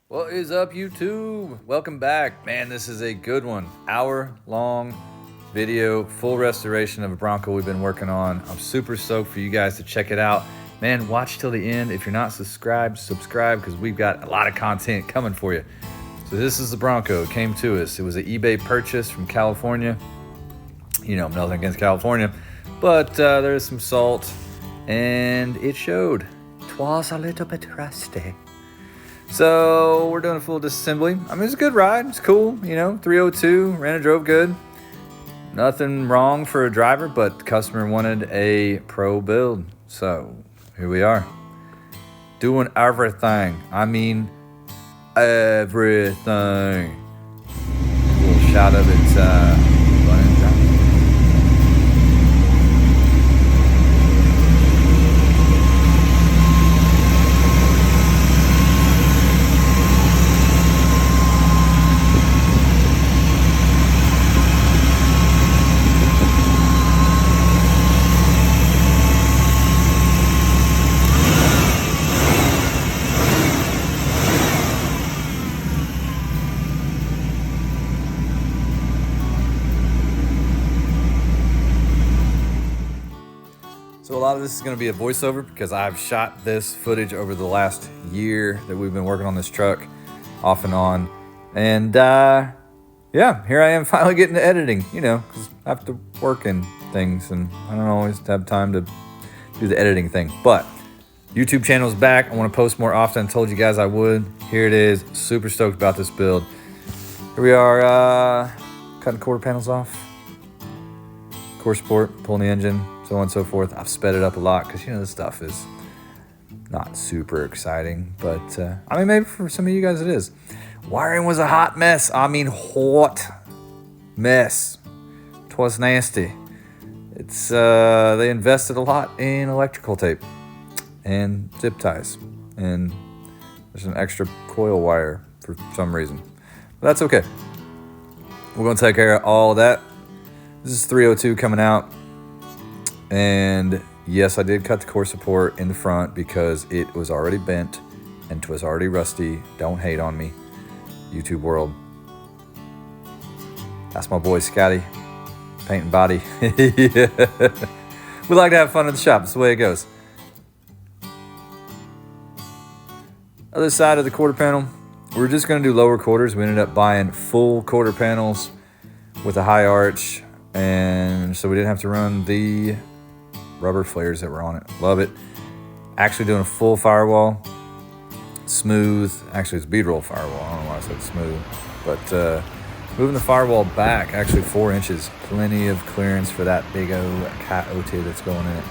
What is up, YouTube? Welcome back. Man, this is a good one. Hour-long video, full restoration of a Bronco we've been working on. I'm super stoked for you guys to check it out. Man, watch till the end. If you're not subscribed, subscribe because we've got a lot of content coming for you. So this is the Bronco. It came to us. It was an eBay purchase from California. You know, nothing against California, but there's some salt, and it showed. 'Twas a little bit rusty. So we're doing a full disassembly. I mean, it's a good ride. It's cool, you know, 302, ran and drove good. Nothing wrong for a driver, but the customer wanted a pro build. So here we are, doing everything. I mean, everything. A little shot of it running down. So a lot of this is going to be a voiceover because I've shot this footage over the last year that we've been working on this truck off and on. And yeah, here I am finally getting to editing, you know, because I have to work in things and I don't always have time to do the editing thing. But YouTube channel is back. I want to post more often. I told you guys I would. Here it is. Super stoked about this build. Here we are cutting quarter panels off. Core support, pulling the engine, so on and so forth. I've sped it up a lot because, you know, this stuff is not super exciting, but I mean, maybe for some of you guys it is. Wiring was a hot mess. I mean, hot mess. 'Twas nasty. It's they invested a lot in electrical tape and zip ties, and there's an extra coil wire for some reason, but that's okay. We're gonna take care of all of that. This is 302 coming out. And yes, I did cut the core support in the front because it was already bent and it was already rusty. Don't hate on me, YouTube world. That's my boy Scotty, painting body. Yeah. We like to have fun at the shop. That's the way it goes. Other side of the quarter panel, we're just going to do lower quarters. We ended up buying full quarter panels with a high arch, and so we didn't have to run the rubber flares that were on it. Love it. Actually doing a full firewall, smooth. Actually, it's bead roll firewall. I don't know why I said smooth, but moving the firewall back actually 4 inches. Plenty of clearance for that big old Coyote that's going in it.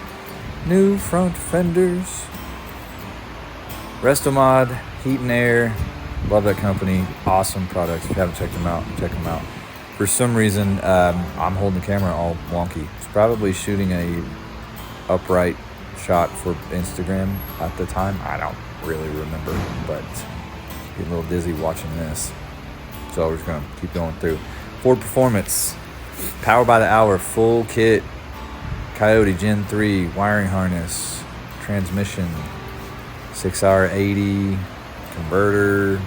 New front fenders. Restomod, heat and air. Love that company. Awesome products. If you haven't checked them out, check them out. For some reason, I'm holding the camera all wonky. It's probably shooting a upright shot for Instagram at the time. I don't really remember, but getting a little dizzy watching this. So we're just gonna keep going through. Ford Performance, power by the hour, full kit. Coyote Gen 3, wiring harness, transmission, 6R80, converter,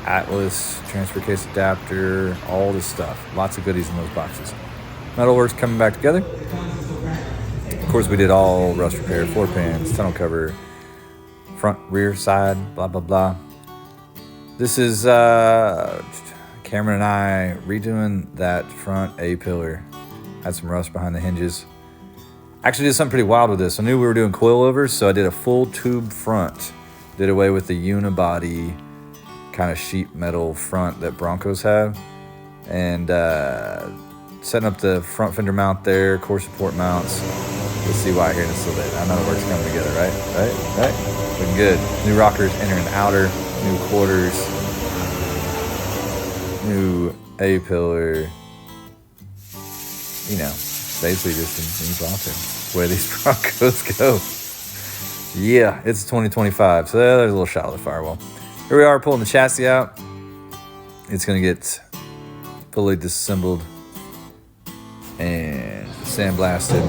Atlas, transfer case adapter, all this stuff. Lots of goodies in those boxes. Metalworks coming back together. Of course, we did all rust repair, floor pans, tunnel cover, front, rear, side, blah, blah, blah. This is Cameron and I redoing that front A-pillar. Had some rust behind the hinges. Actually did something pretty wild with this. I knew we were doing coilovers, so I did a full tube front. Did away with the unibody kind of sheet metal front that Broncos have, and setting up the front fender mount there, core support mounts. Let's see why here in just a little bit. I know the work's coming together, right? Looking good. New rockers, inner and outer, new quarters, new A-pillar. You know, basically just some new Bronco. That's the way these Broncos go. Yeah, it's 2025, so there's a little shot of the firewall. Here we are pulling the chassis out. It's gonna get fully disassembled and sandblasted.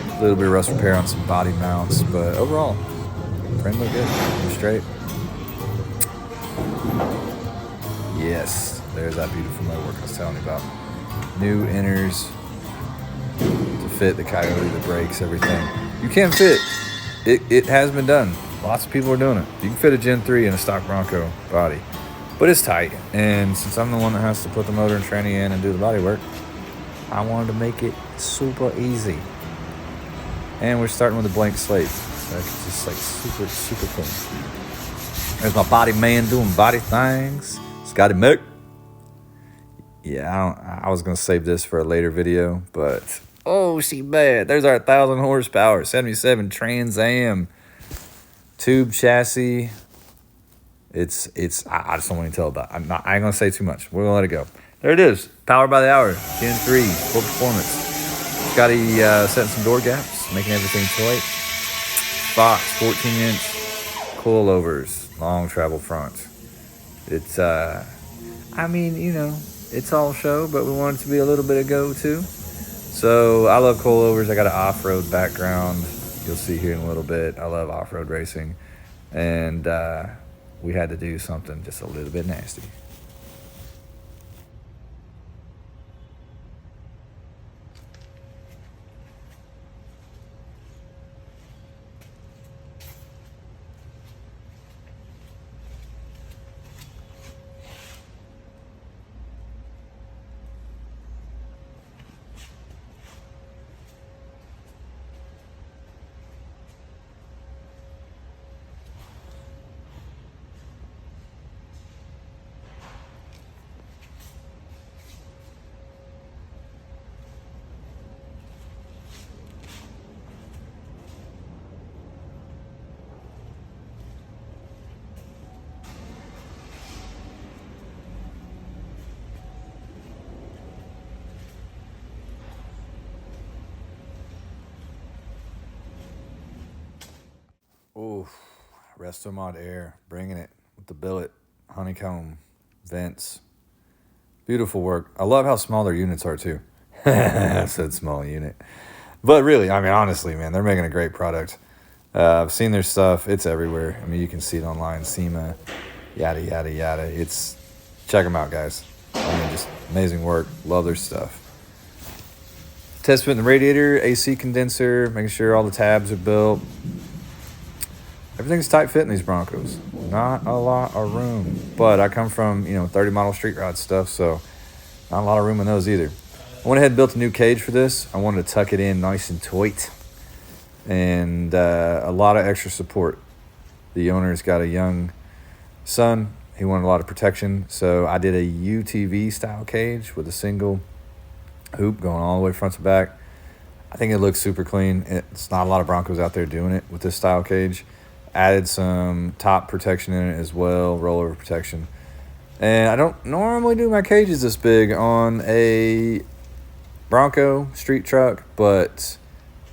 A little bit of rust repair on some body mounts, but overall, frame look good, straight. Yes, there's that beautiful metalwork I was telling you about. New inners to fit the Coyote, the brakes, everything. You can fit. It has been done. Lots of people are doing it. You can fit a Gen 3 in a stock Bronco body, but it's tight. And since I'm the one that has to put the motor and tranny in and do the body work, I wanted to make it super easy. And we're starting with a blank slate. So it's just like super, super clean. There's my body man doing body things. Scotty Mick. Yeah, I was going to save this for a later video, but oh, she bad. There's our 1,000 horsepower, 77 Trans Am tube chassis. I just don't want to tell about it. I ain't going to say too much. We're going to let it go. There it is. Powered by the hour. Gen 3. Full performance. Scotty setting some door gaps, making everything tight. Fox 14-inch coilovers. Long travel front. It's, I mean, you know, it's all show, but we want it to be a little bit of go too. So I love coilovers. I got an off-road background. You'll see here in a little bit. I love off-road racing. And we had to do something just a little bit nasty. Ooh, Restomod Air, bringing it with the billet, honeycomb, vents. Beautiful work. I love how small their units are too. I said small unit. But really, I mean, honestly, man, they're making a great product. I've seen their stuff. It's everywhere. I mean, you can see it online, SEMA, yada, yada, yada. Check them out, guys. I mean, just amazing work. Love their stuff. Test fit the radiator, AC condenser, making sure all the tabs are built. Everything's tight fit in these Broncos. Not a lot of room. But I come from, 30 model street rod stuff, so not a lot of room in those either. I went ahead and built a new cage for this. I wanted to tuck it in nice and tight. And a lot of extra support. The owner's got a young son. He wanted a lot of protection. So I did a UTV style cage with a single hoop going all the way front to back. I think it looks super clean. It's not a lot of Broncos out there doing it with this style cage. Added some top protection in it as well, rollover protection. And I don't normally do my cages this big on a Bronco street truck, but,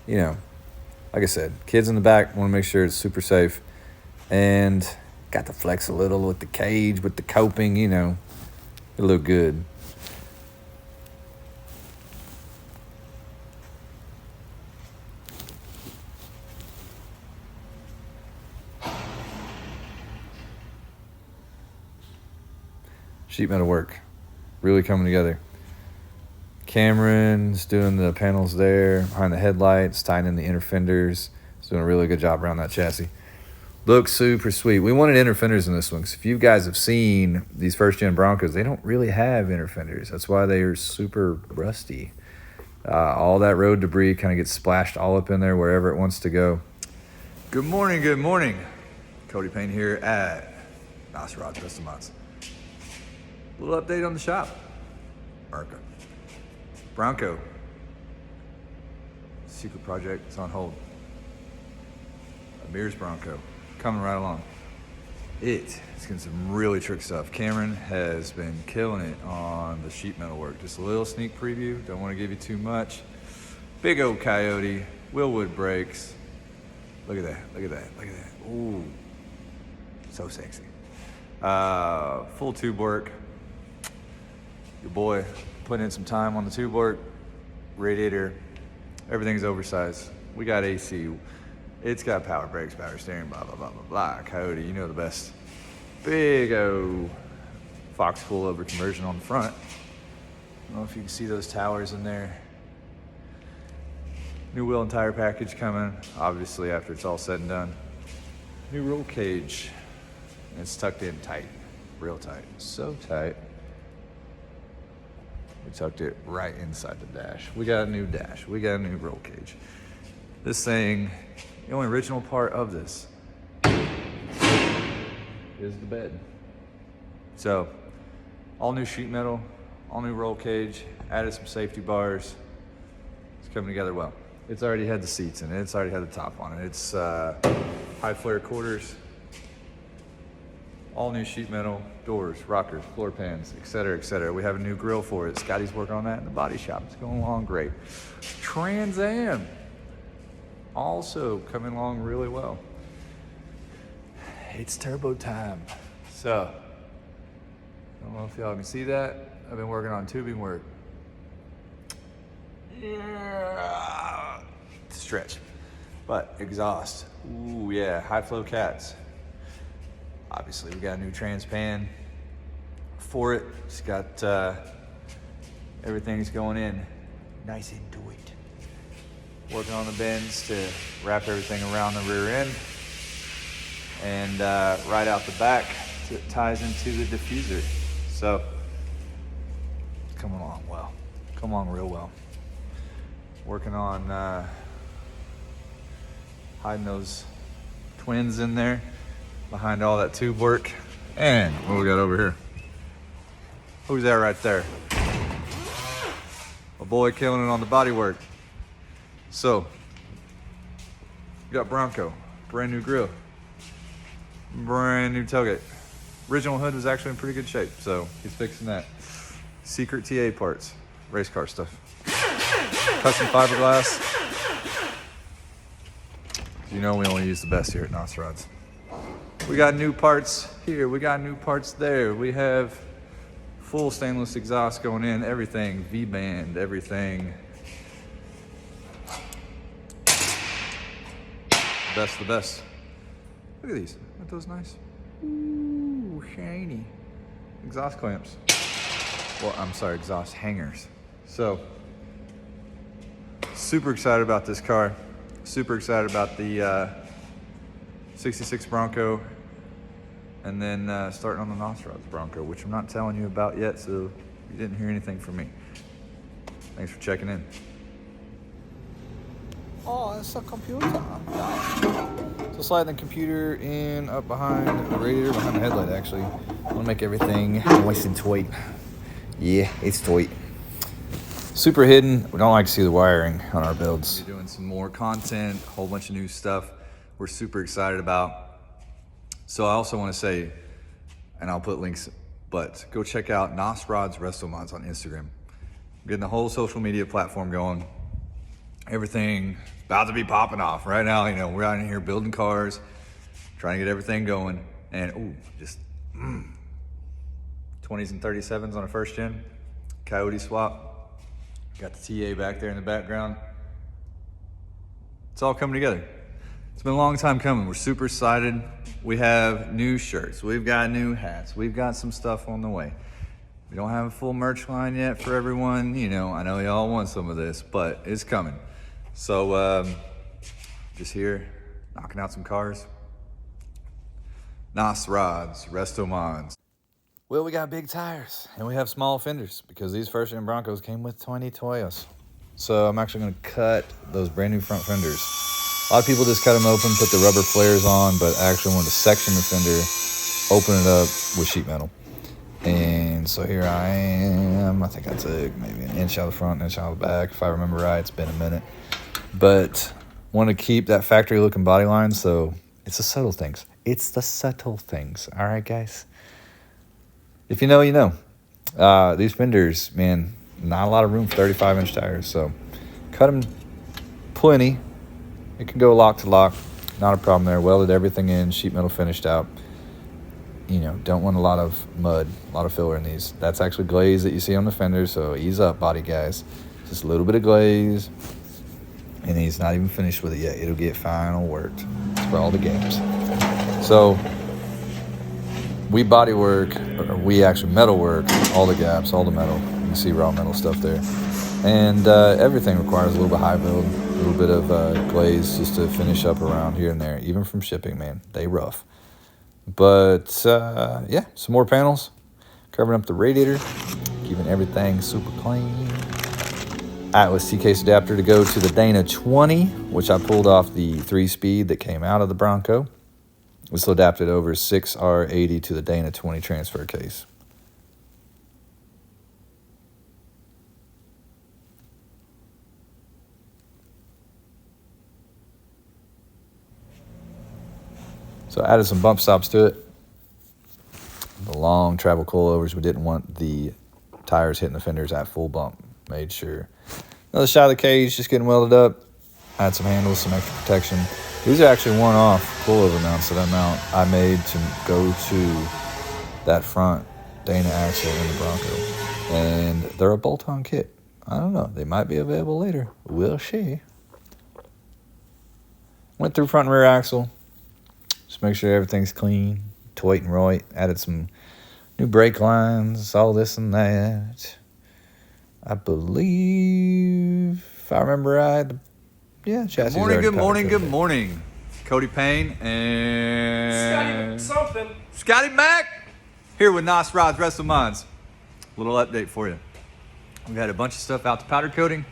like I said, kids in the back, want to make sure it's super safe. And got to flex a little with the cage, with the coping, it look good. Sheet metal work, really coming together. Cameron's doing the panels there, behind the headlights, tying in the inner fenders. He's doing a really good job around that chassis. Looks super sweet. We wanted inner fenders in this one, because if you guys have seen these first-gen Broncos, they don't really have inner fenders. That's why they are super rusty. All that road debris kind of gets splashed all up in there wherever it wants to go. Good morning, good morning. Cody Payne here at Hotrod Restomod. Little update on the shop. Bronco. Secret project is on hold. Amir's Bronco. Coming right along. It's getting some really trick stuff. Cameron has been killing it on the sheet metal work. Just a little sneak preview. Don't want to give you too much. Big old Coyote. Willwood brakes. Look at that. Look at that. Look at that. Ooh. So sexy. Full tube work. Your boy putting in some time on the tube work, radiator, everything's oversized. We got AC, it's got power brakes, power steering, blah, blah, blah, blah, blah. Coyote, you know the best. Big O Fox coilover conversion on the front. I don't know if you can see those towers in there. New wheel and tire package coming, obviously, after it's all said and done. New roll cage. It's tucked in tight, real tight, so tight. We tucked it right inside the dash. We got a new dash. We got a new roll cage. This thing, the only original part of this is the bed. So, all new sheet metal, all new roll cage, added some safety bars. It's coming together well. It's already had the seats in it. It's already had the top on it. It's high flare quarters, all new sheet metal, doors, rockers, floor pans, etc., etc. We have a new grill for it. Scotty's working on that in the body shop. It's going along great. Trans Am also coming along really well. It's turbo time. So, I don't know if y'all can see that. I've been working on tubing work. Yeah. Stretch. But exhaust. Ooh, yeah, high flow cats. Obviously, we got a new trans pan for it. It's got everything's going in nice and tight. Working on the bends to wrap everything around the rear end. And right out the back, it ties into the diffuser. So, it's coming along well. Come along real well. Working on hiding those twins in there behind all that tube work. And what we got over here? Who's that right there? A boy killing it on the body work. So, we got Bronco, brand new grill, brand new tailgate. Original hood was actually in pretty good shape, so he's fixing that. Secret TA parts, race car stuff. Custom fiberglass. You know we only use the best here at Hotrods. We got new parts here, we got new parts there. We have full stainless exhaust going in, everything, V-band, everything. Best of the best. Look at these, aren't those nice? Ooh, shiny. Exhaust clamps. Well, I'm sorry, exhaust hangers. So, super excited about this car. Super excited about the 66 Bronco, and then starting on the Hotrod Bronco, which I'm not telling you about yet, so you didn't hear anything from me. Thanks for checking in. Oh, it's a computer. So slide the computer in up behind the radiator, behind the headlight actually. I want to make everything nice and tight. Yeah, it's tight. Super hidden. We don't like to see the wiring on our builds. We're doing some more content, a whole bunch of new stuff we're super excited about. So I also want to say, and I'll put links, but go check out Hotrod's Restomods on Instagram. We're getting the whole social media platform going. Everything about to be popping off right now. You know, we're out in here building cars, trying to get everything going, and ooh, just 20s and 37s on a first gen Coyote swap. Got the TA back there in the background. It's all coming together. It's been a long time coming. We're super excited. We have new shirts. We've got new hats. We've got some stuff on the way. We don't have a full merch line yet for everyone. You know, I know y'all want some of this, but it's coming. So, just here, knocking out some cars. Hotrods, Restomods. Well, we got big tires and we have small fenders because these first gen Broncos came with 20 Toyos. So I'm actually gonna cut those brand new front fenders. A lot of people just cut them open, put the rubber flares on, but I actually wanted to section the fender, open it up with sheet metal. And so here I am. I think I took maybe an inch out of the front, an inch out of the back. If I remember right, it's been a minute. But want to keep that factory looking body line, so it's the subtle things. It's the subtle things. All right, guys? If you know, you know. These fenders, man, not a lot of room for 35-inch tires, so cut them plenty. It can go lock to lock, not a problem there. Welded everything in, sheet metal finished out. You know, don't want a lot of mud, a lot of filler in these. That's actually glaze that you see on the fenders, so ease up, body guys. Just a little bit of glaze, and he's not even finished with it yet. It'll get final worked. It's for all the games. So, we body work, or we actually metal work, all the gaps, all the metal. You can see raw metal stuff there. And everything requires a little bit high build, a little bit of glaze just to finish up around here and there. Even from shipping, man, they rough. But yeah, some more panels, covering up the radiator, keeping everything super clean. Atlas T-case adapter to go to the Dana 20, which I pulled off the 3-speed that came out of the Bronco. This will adapt it over 6R80 to the Dana 20 transfer case. So I added some bump stops to it. The long travel coilovers, we didn't want the tires hitting the fenders at full bump. Made sure. Another shot of the cage, just getting welded up. Add some handles, some extra protection. These are actually one-off coilover mounts that I made to go to that front Dana axle in the Bronco. And they're a bolt-on kit. I don't know. They might be available later. We'll see. Went through front and rear axle. Just make sure everything's clean. Toit and right. Added some new brake lines, all this and that. I believe, if I remember right, yeah, chassis. Good morning. Cody Payne and Scotty Mac here with Nos Rods Restomods. Little update for you. We had a bunch of stuff out to powder coating,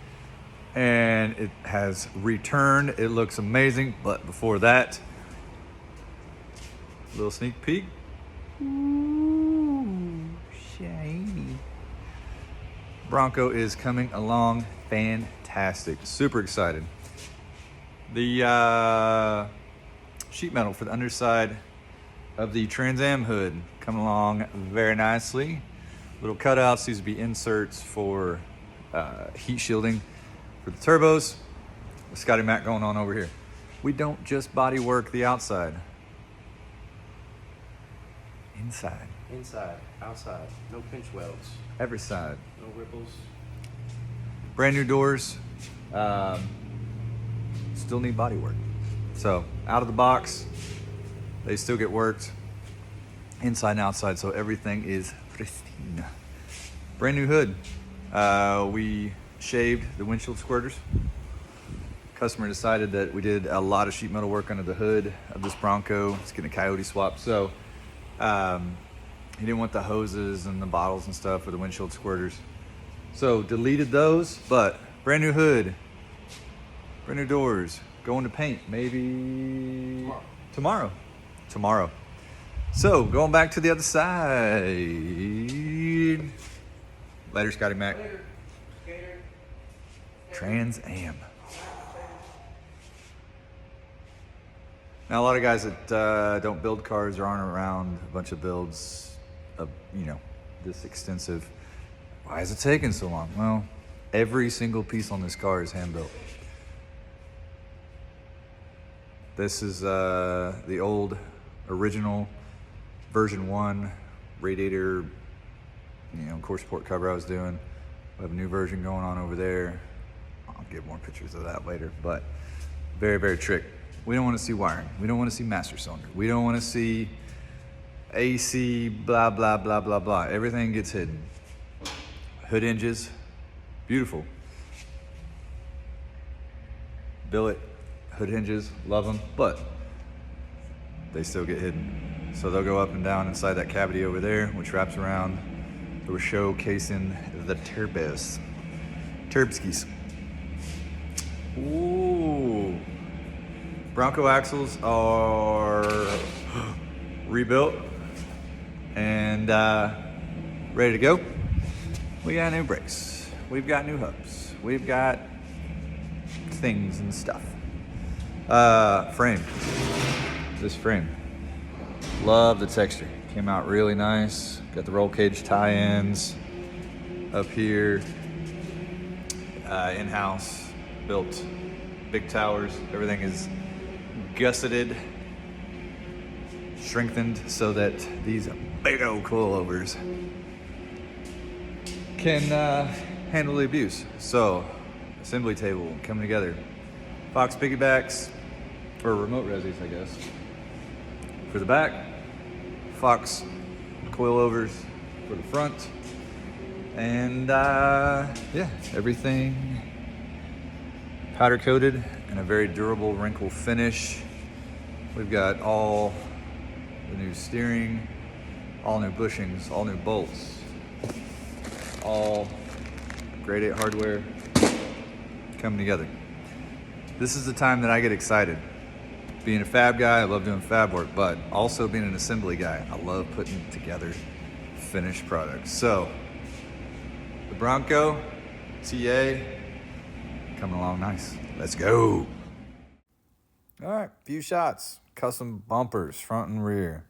and it has returned. It looks amazing, but before that, little sneak peek. Ooh, shiny. Bronco is coming along fantastic. Super excited. The sheet metal for the underside of the Trans Am hood coming along very nicely. Little cutouts. These would be inserts for heat shielding for the turbos. The Scotty Mac going on over here. We don't just body work the outside. Inside. Inside, outside, no pinch welds. Every side. No ripples. Brand new doors. Still need body work. So out of the box, they still get worked inside and outside, so everything is pristine. Brand new hood. We shaved the windshield squirters. Customer decided that we did a lot of sheet metal work under the hood of this Bronco. It's getting a Coyote swap, so he didn't want the hoses and the bottles and stuff for the windshield squirters. So deleted those, but brand new hood, brand new doors, going to paint maybe tomorrow. So going back to the other side. Later, Scotty Mac. Trans Am. Now, a lot of guys that don't build cars or aren't around a bunch of builds of, this extensive. Why is it taking so long? Well, every single piece on this car is hand built. This is the old original version 1 radiator, core support cover I was doing. We have a new version going on over there. I'll get more pictures of that later, but very, very trick. We don't want to see wiring. We don't want to see master cylinder. We don't want to see AC, blah, blah, blah, blah, blah. Everything gets hidden. Hood hinges, beautiful. Billet, hood hinges, love them, but they still get hidden. So they'll go up and down inside that cavity over there, which wraps around the showcasing the turbos. Turbskis. Ooh. Bronco axles are rebuilt and ready to go. We got new brakes. We've got new hubs. We've got things and stuff. Frame. This frame. Love the texture. Came out really nice. Got the roll cage tie-ins up here. In-house built big towers. Everything is gusseted, strengthened so that these big old coilovers can handle the abuse. So, assembly table coming together. Fox piggybacks, or remote resis, I guess. For the back, Fox coilovers for the front. And yeah, everything powder coated and a very durable wrinkle finish. We've got all the new steering, all new bushings, all new bolts, all grade 8 hardware coming together. This is the time that I get excited. Being a fab guy, I love doing fab work, but also being an assembly guy, I love putting together finished products. So, the Bronco TA coming along nice. Let's go. All right, few shots. Custom bumpers, front and rear.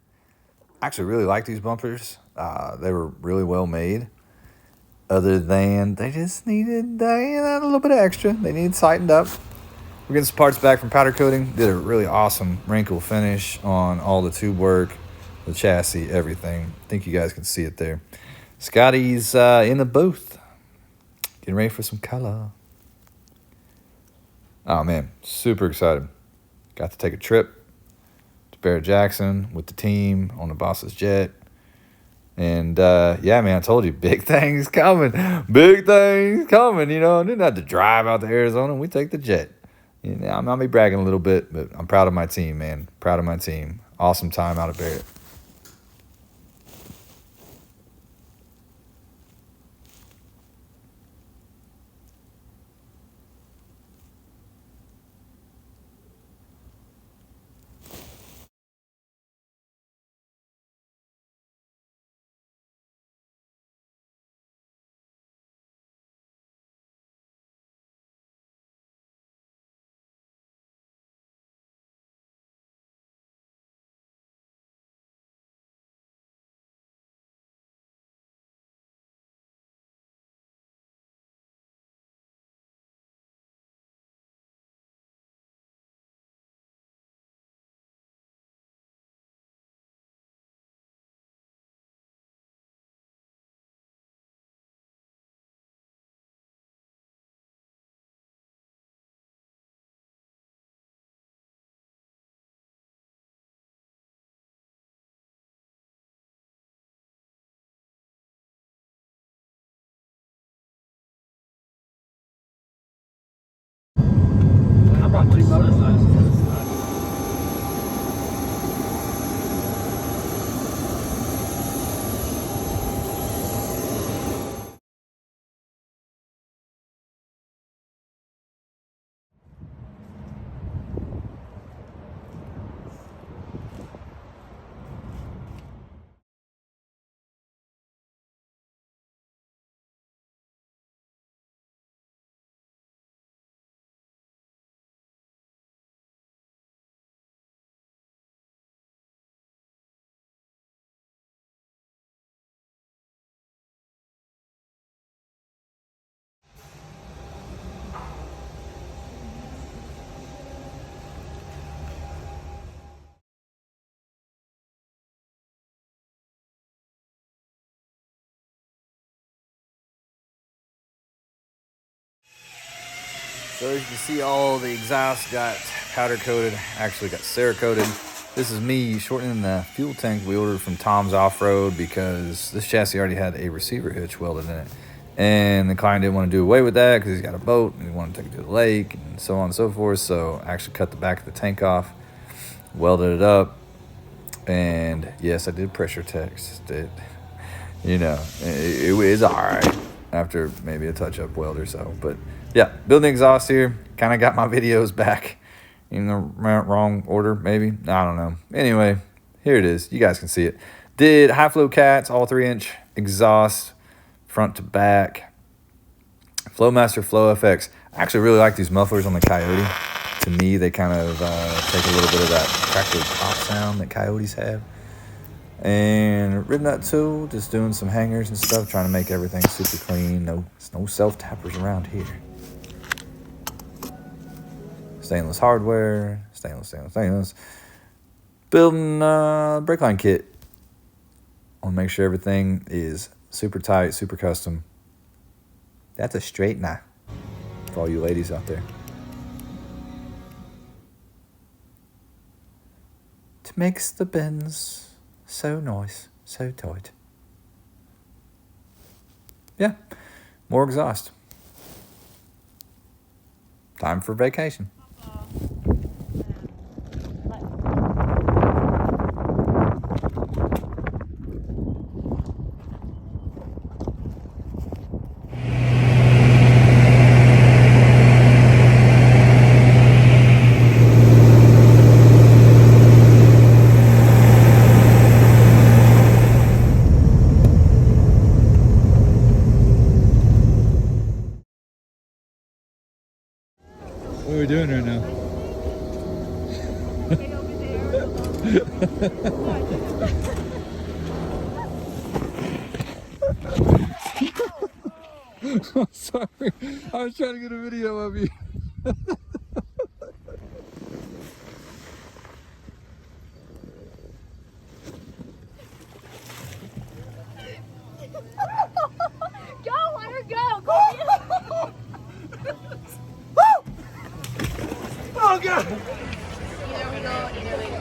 I actually really like these bumpers. They were really well made. Other than they just needed a little bit of extra. They needed tightened up. We're getting some parts back from powder coating. Did a really awesome wrinkle finish on all the tube work, the chassis, everything. I think you guys can see it there. Scotty's in the booth, getting ready for some color. Oh man, super excited. Got to take a trip to Barrett Jackson with the team on the boss's jet. And yeah, man, I told you, big things coming. Big things coming, you know. I didn't have to drive out to Arizona. We take the jet. You know, I might be bragging a little bit, but I'm proud of my team, man. Proud of my team. Awesome time out of Barrett. I brought 2 motorcycles. So as you can see, all the exhaust got powder coated, actually got Cerakoted. This is me shortening the fuel tank we ordered from Tom's Off-Road because this chassis already had a receiver hitch welded in it. And the client didn't want to do away with that because he's got a boat and he wanted to take it to the lake and so on and so forth. So I actually cut the back of the tank off, welded it up, and yes, I did pressure test it. You know, it was all right after maybe a touch-up weld or so. But yeah, building exhaust here. Kind of got my videos back in the wrong order, maybe. I don't know. Anyway, here it is. You guys can see it. Did high flow cats, all 3-inch exhaust, front to back. Flowmaster Flow FX. I actually really like these mufflers on the Coyote. To me, they kind of take a little bit of that crackly pop sound that Coyotes have. And rib nut tool, just doing some hangers and stuff, trying to make everything super clean. No self-tappers around here. Stainless hardware, stainless. Building a brake line kit. I want to make sure everything is super tight, super custom. That's a straightener for all you ladies out there. To make the bends so nice, so tight. yeah, more exhaust. Time for vacation. What are we doing right now? I'm sorry. I was trying to get a video of you. Go, let her go. Go. Oh God! Either we go, either we go.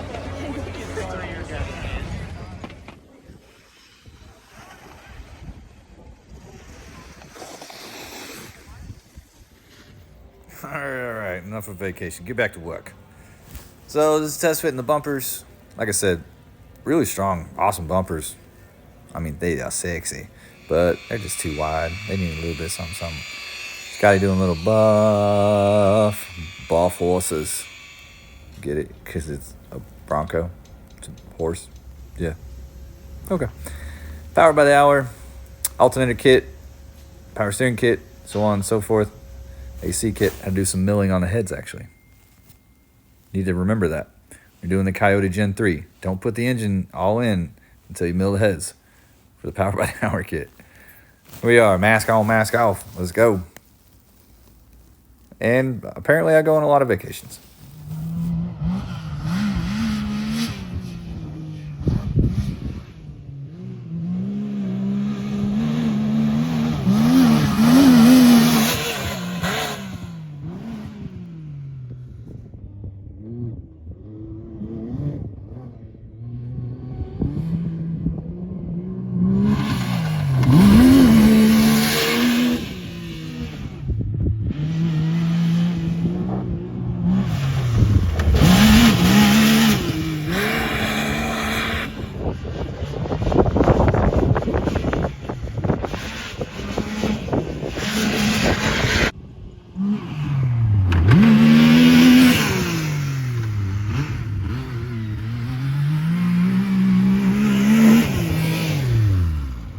All right, enough of vacation. Get back to work. So this is test fitting the bumpers. Like I said, really strong, awesome bumpers. I mean, they are sexy, but they're just too wide. They need a little bit of something. Scotty doing a little buff horses. Get it? Because it's a Bronco. It's a horse. Yeah. Okay. Powered by the hour. Alternator kit. Power steering kit. So on and so forth. AC kit. Had to do some milling on the heads, actually. Need to remember that. You're doing the Coyote Gen 3. Don't put the engine all in until you mill the heads for the Power by the Hour kit. Here we are. Mask on, mask off. Let's go. And apparently I go on a lot of vacations.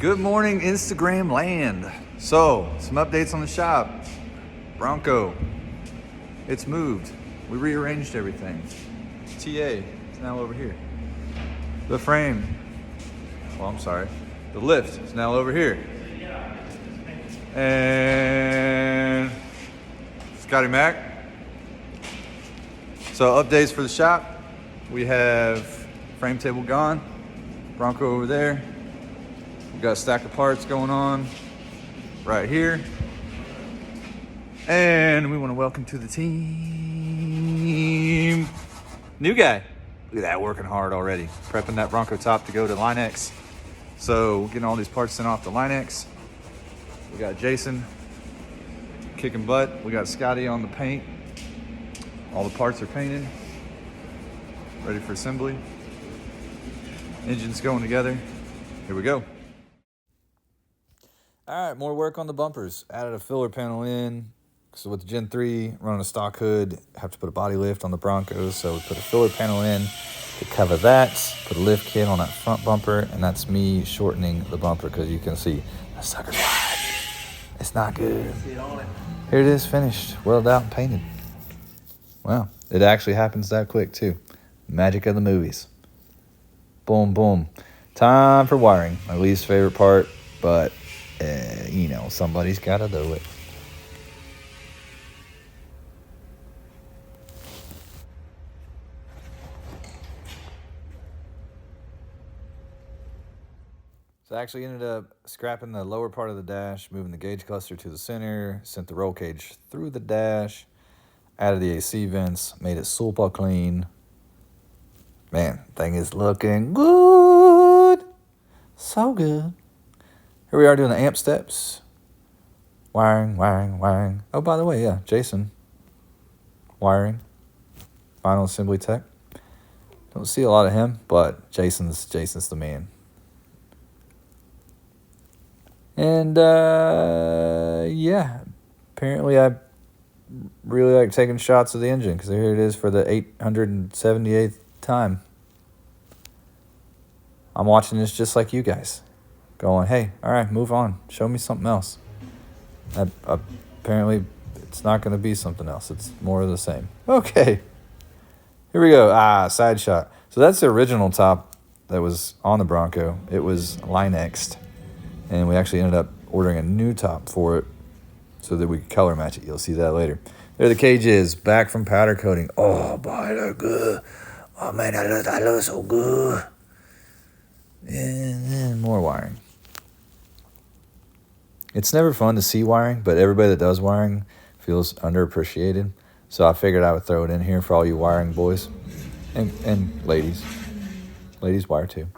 Good morning, Instagram land. So, some updates on the shop. Bronco, it's moved. We rearranged everything. TA is now over here. The frame, well, I'm sorry. The lift is now over here. And Scotty Mac. So, updates for the shop. We have frame table gone. Bronco over there. We've got a stack of parts going on right here. And we want to welcome to the team new guy. Look at that, working hard already. Prepping that Bronco top to go to Line X. So getting all these parts sent off to Line X. We got Jason kicking butt. We got Scotty on the paint. All the parts are painted. Ready for assembly. Engine's going together. Here we go. All right, more work on the bumpers. Added a filler panel in. So with the Gen 3 running a stock hood, have to put a body lift on the Broncos. So we put a filler panel in to cover that. Put a lift kit on that front bumper, and that's me shortening the bumper because you can see that sucker's wide. It's not good. Here it is, finished, welded out and painted. Wow, it actually happens that quick too. Magic of the movies. Boom, boom. Time for wiring. My least favorite part, but you know, somebody's got to do it. So I actually ended up scrapping the lower part of the dash, moving the gauge cluster to the center, sent the roll cage through the dash, added the AC vents, made it super clean. Man, thing is looking good. So good. Here we are doing the amp steps. Wiring, wiring, wiring. Oh, by the way, yeah, Jason. Wiring. Final assembly tech. Don't see a lot of him, but Jason's the man. And yeah, apparently I really like taking shots of the engine because here it is for the 878th time. I'm watching this just like you guys, going, hey, all right, move on. Show me something else. Apparently, it's not going to be something else. It's more of the same. Okay. Here we go. Side shot. So that's the original top that was on the Bronco. It was Linexed. And we actually ended up ordering a new top for it so that we could color match it. You'll see that later. There the cage is, back from powder coating. Oh, boy, they're good. Oh, man, that looks so good. And then more wiring. It's never fun to see wiring, but everybody that does wiring feels underappreciated. So I figured I would throw it in here for all you wiring boys and ladies. Ladies wire too.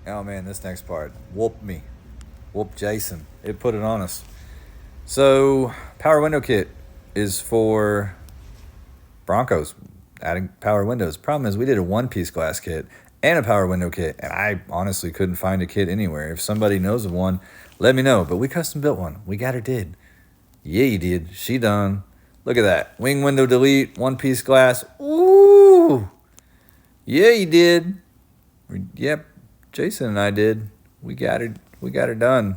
Oh man, this next part whooped me. Whooped Jason. It put it on us. So, power window kit is for Broncos, adding power windows. Problem is, we did a one-piece glass kit and a power window kit, and I honestly couldn't find a kit anywhere. If somebody knows of one, let me know. But we custom built one. We got her did. Yeah, you did. She done. Look at that. Wing window delete, one-piece glass. Ooh. Yeah, you did. Yep. Jason and I did. We got her done.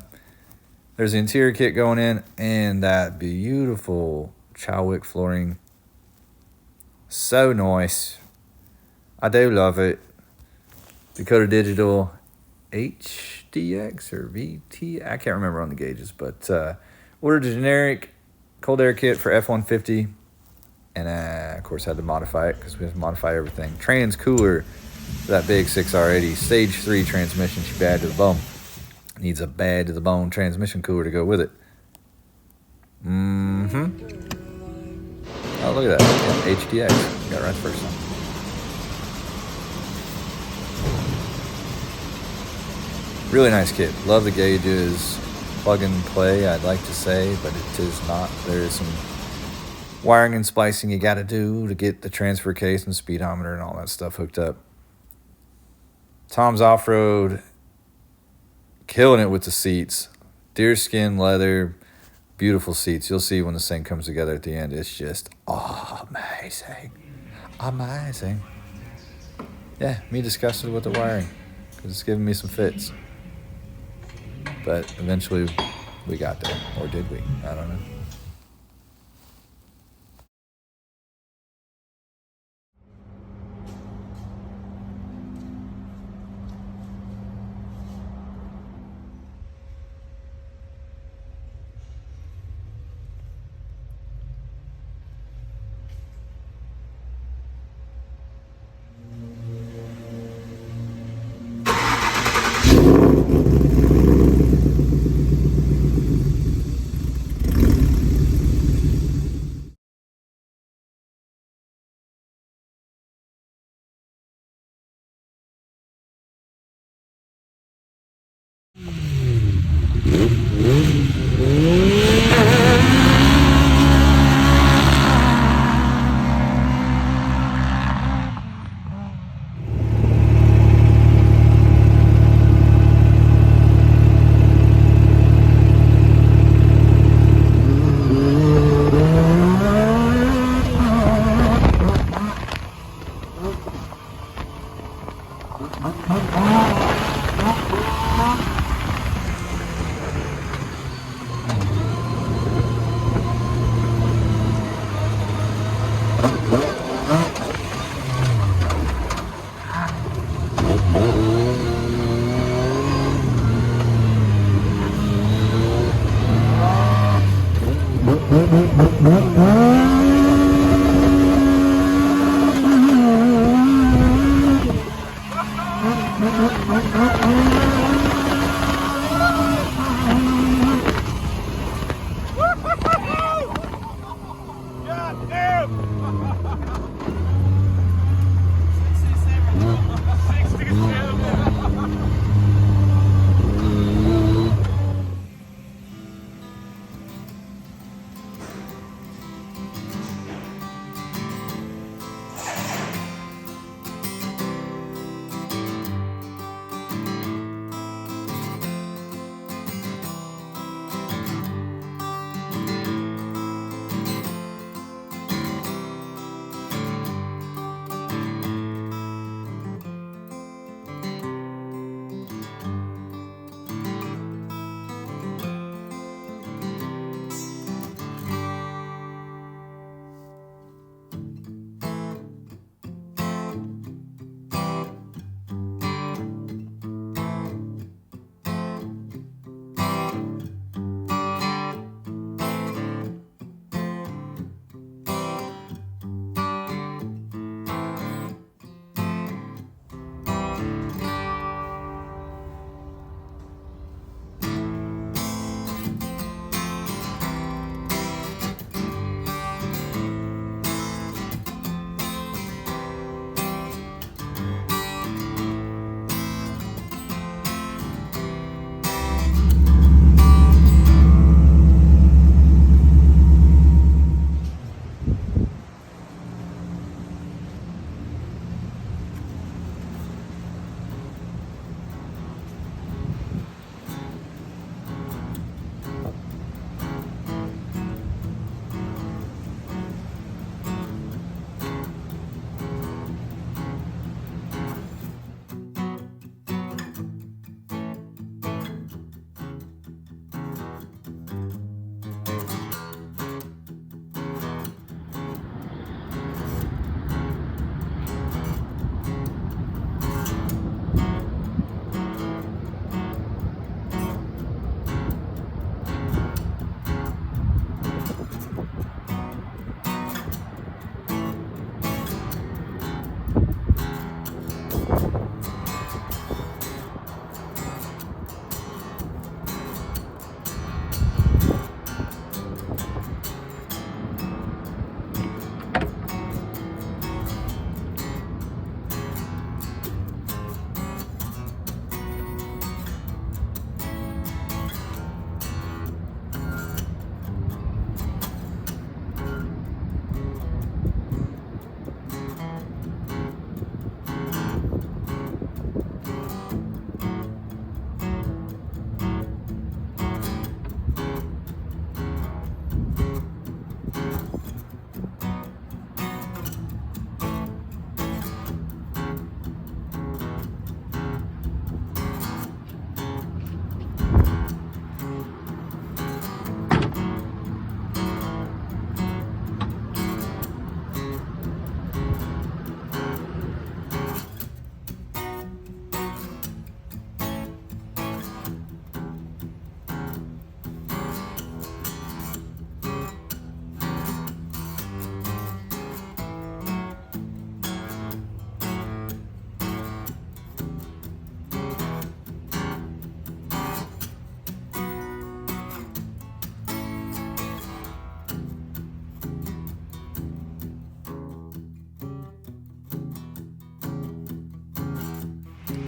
There's the interior kit going in and that beautiful Chowick flooring. So nice. I do love it. Dakota Digital HDX or VT. I can't remember on the gauges, but ordered a generic cold air kit for F-150. And of course had to modify it because we have to modify everything. Trans cooler. That big 6R80 stage 3 transmission, she bad to the bone. Needs a bad to the bone transmission cooler to go with it. Oh, look at that. Yeah, HDX. Got it right the first time. Really nice kit. Love the gauges. Plug and play, I'd like to say, but it is not. There is some wiring and splicing you got to do to get the transfer case and speedometer and all that stuff hooked up. Tom's Off-Road, killing it with the seats. Deerskin leather, beautiful seats. You'll see when this thing comes together at the end. It's just amazing. Amazing. Yeah, me disgusted with the wiring because it's giving me some fits. But eventually we got there. Or did we? I don't know.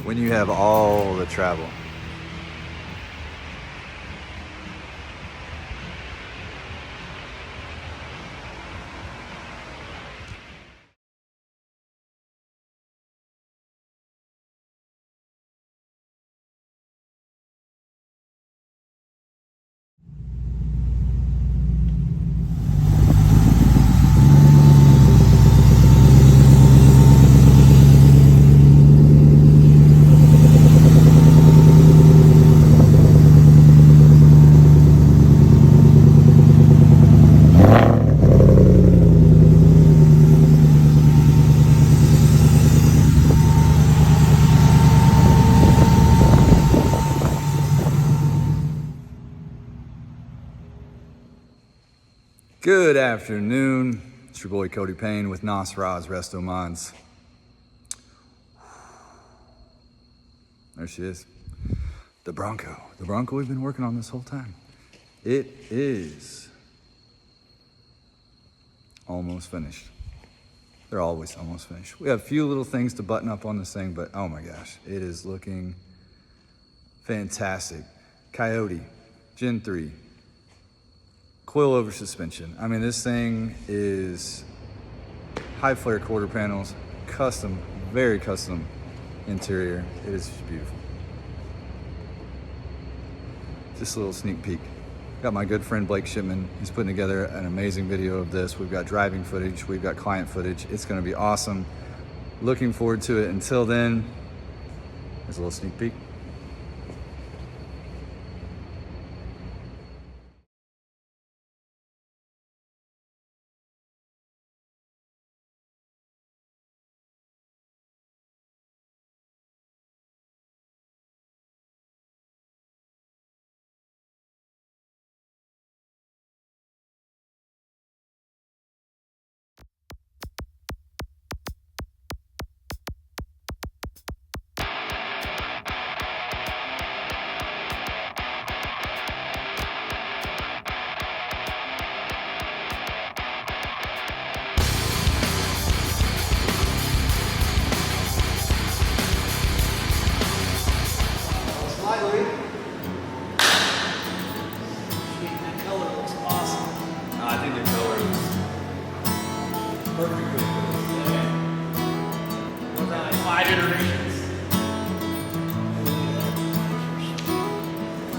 when you have all the travel. Good afternoon. It's your boy Cody Payne with Hotrod Restomods. There she is. The Bronco. The Bronco we've been working on this whole time. It is almost finished. They're always almost finished. We have a few little things to button up on this thing, but oh my gosh, it is looking fantastic. Coyote, Gen 3. Coilover suspension. I mean, this thing is high flare quarter panels, custom, very custom interior. It is just beautiful. Just a little sneak peek. Got my good friend Blake Shipman. He's putting together an amazing video of this. We've got driving footage, we've got client footage. It's gonna be awesome. Looking forward to it. Until then, there's a little sneak peek.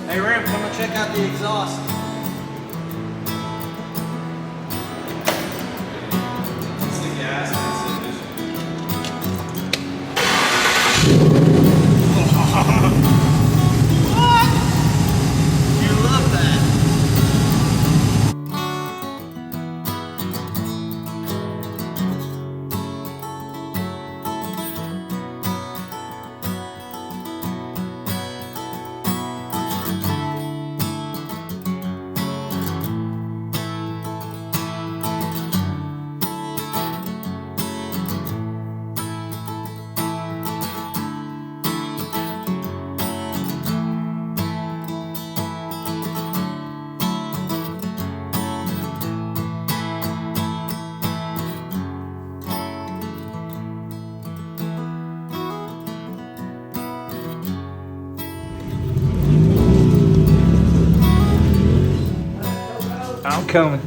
Hey Ram, come and check out the exhaust. It's the gas and it's What? You love that. I'm coming.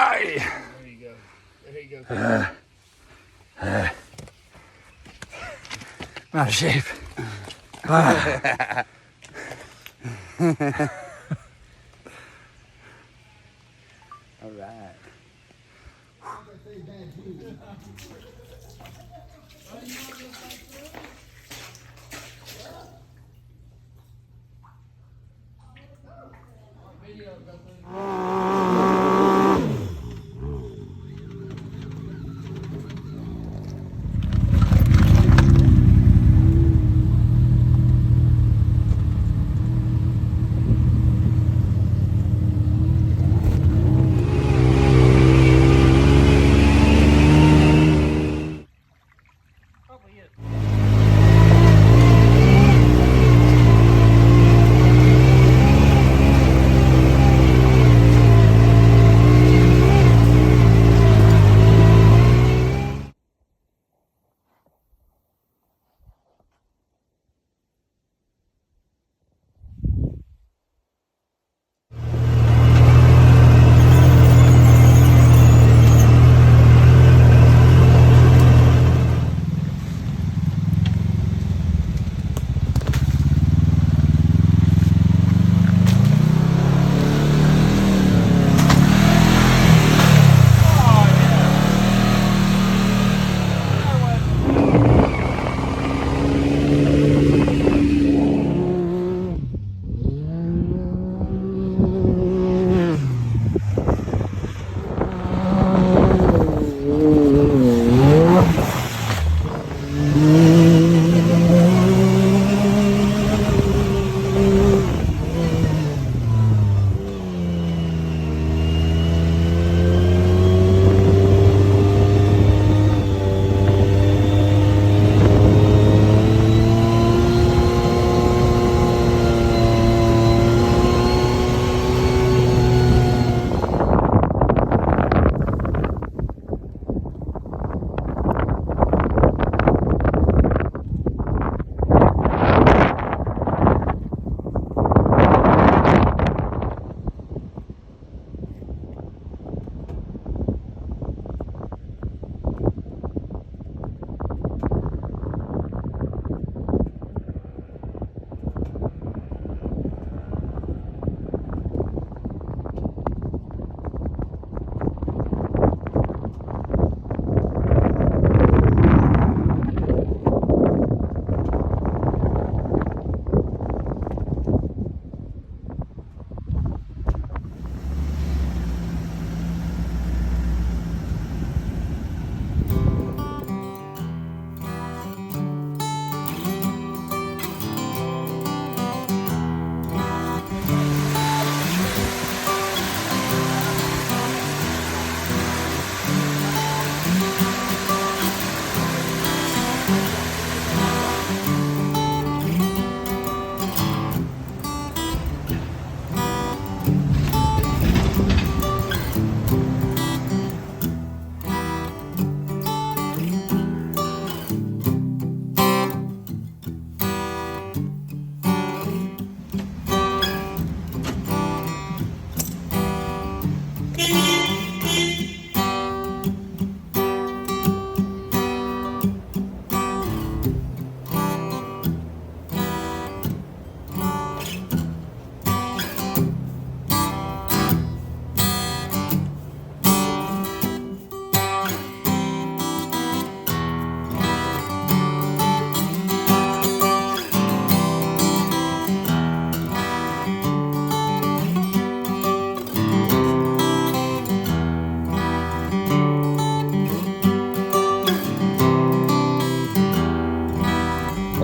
There you go. There you go. I'm out of shape. All right.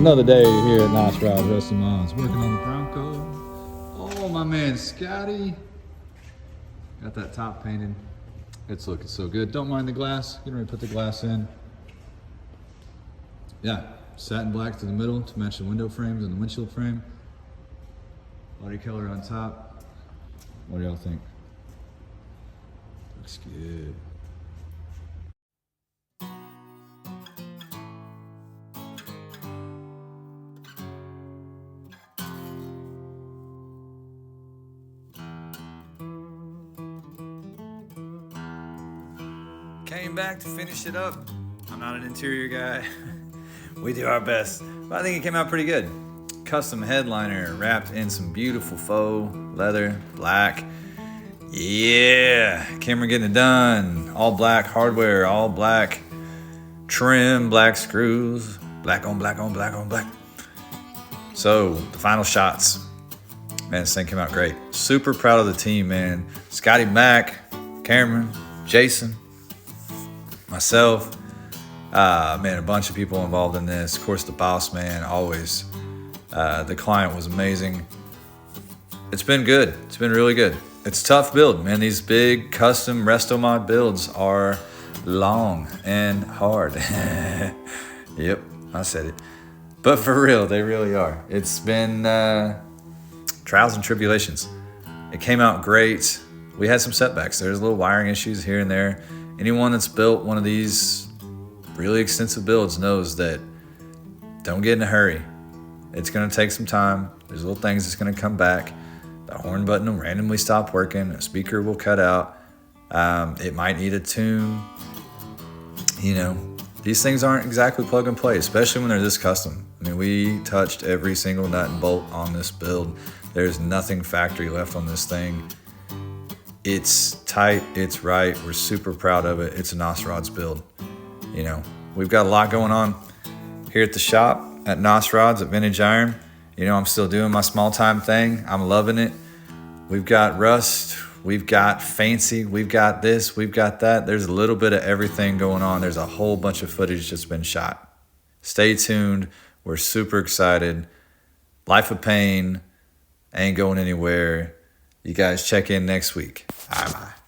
Another day here at Nice Rides Restomod, working on the Bronco. Oh, my man Scotty. Got that top painted. It's looking so good. Don't mind the glass. Getting ready to put the glass in. Yeah, satin black to the middle to match the window frames and the windshield frame. Body color on top. What do y'all think? Looks good. Came back to finish it up. I'm not an interior guy. We do our best, but I think it came out pretty good. Custom headliner wrapped in some beautiful faux leather, black. Yeah, Cameron getting it done. All black hardware, all black trim, black screws, black on black on black on black. So the final shots. Man, this thing came out great. Super proud of the team, man. Scotty Mack, Cameron, Jason, myself. Man, a bunch of people involved in this. Of course, the boss man, always. The client was amazing. It's been good. It's been really good. It's a tough build, man. These big custom Restomod builds are long and hard. Yep, I said it. But for real, they really are. It's been trials and tribulations. It came out great. We had some setbacks. There's little wiring issues here and there. Anyone that's built one of these really extensive builds knows that don't get in a hurry. It's gonna take some time. There's little things that's gonna come back. The horn button will randomly stop working. A speaker will cut out. It might need a tune. You know, these things aren't exactly plug and play, especially when they're this custom. I mean, we touched every single nut and bolt on this build. There's nothing factory left on this thing. It's tight, it's right. We're super proud of it. It's a Hotrod build. You know, we've got a lot going on here at the shop at Hotrod at Vintage Iron. You know, I'm still doing my small time thing. I'm loving it. We've got rust, we've got fancy, we've got this, we've got that. There's a little bit of everything going on. There's a whole bunch of footage that's been shot. Stay tuned. We're super excited. Life of Pain ain't going anywhere. You guys check in next week. Bye-bye.